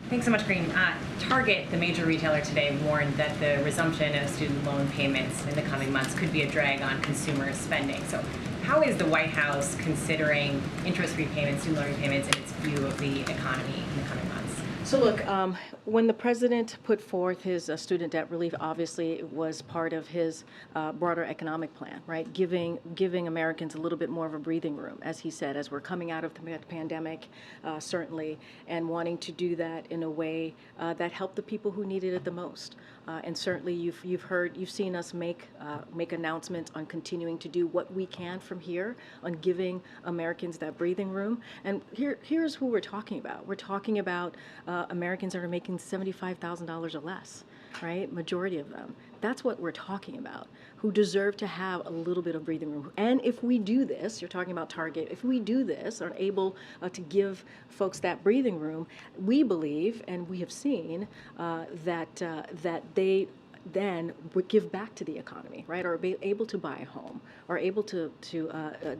Thanks so much, Karine. Target, the major retailer today, warned that the resumption of student loan payments in the coming months could be a drag on consumer spending. So how is the White House considering interest repayments, student loan repayments, in its view of the economy in the coming months? So look, when the president put forth his student debt relief, obviously it was part of his broader economic plan, right? Giving Americans a little bit more of a breathing room, as he said, as we're coming out of the pandemic, certainly, and wanting to do that in a way that helped the people who needed it the most. And certainly, you've seen us make announcements on continuing to do what we can from here on giving Americans that breathing room. And here's who we're talking about. We're talking about Americans that are making $75,000 or less, right? Majority of them. That's what we're talking about, who deserve to have a little bit of breathing room. And if we do this, you're talking about Target, if we do this, are able to give folks that breathing room, we believe, and we have seen, that they then would give back to the economy, right? Or be able to buy a home, or able to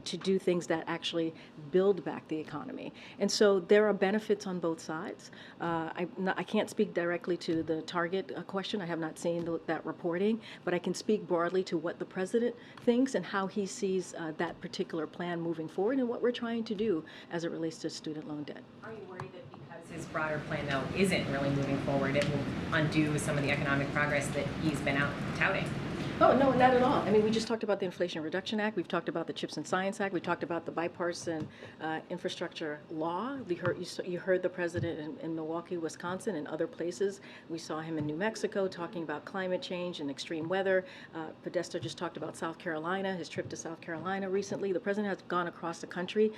do things that actually build back the economy. And so there are benefits on both sides. I can't speak directly to the Target question. I have not seen that reporting, but I can speak broadly to what the president thinks and how he sees that particular plan moving forward and what we're trying to do as it relates to student loan debt. Are you worried that because his broader plan, though, isn't really moving forward, it will undo some of the economic progress that he's been out touting? Oh, no, not at all. I mean, we just talked about the Inflation Reduction Act. We've talked about the CHIPS and Science Act. We talked about the bipartisan infrastructure law. You heard the president in Milwaukee, Wisconsin, and other places. We saw him in New Mexico talking about climate change and extreme weather. Podesta just talked about South Carolina, his trip to South Carolina recently. The president has gone across the country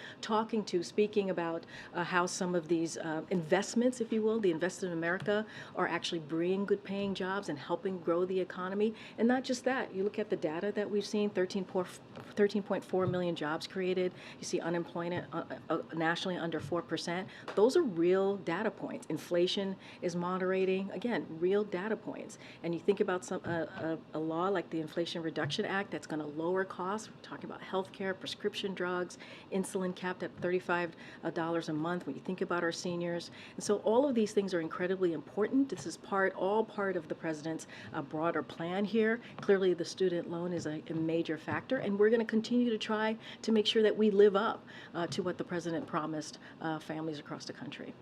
speaking about how some of these investments, if you will, the Invest in America, are actually bringing good paying jobs and helping grow the economy. And not just that. You look at the data that we've seen, 13.4 million jobs created. You see unemployment nationally under 4%. Those are real data points. Inflation is moderating. Again, real data points. And you think about a law like the Inflation Reduction Act that's going to lower costs. We're talking about healthcare, prescription drugs, insulin capped at $35 a month when you think about our seniors. And so all of these things are incredibly important. This is all part of the president's broader plan here. Clearly, the student loan is a major factor, and we're going to continue to try to make sure that we live up to what the president promised families across the country.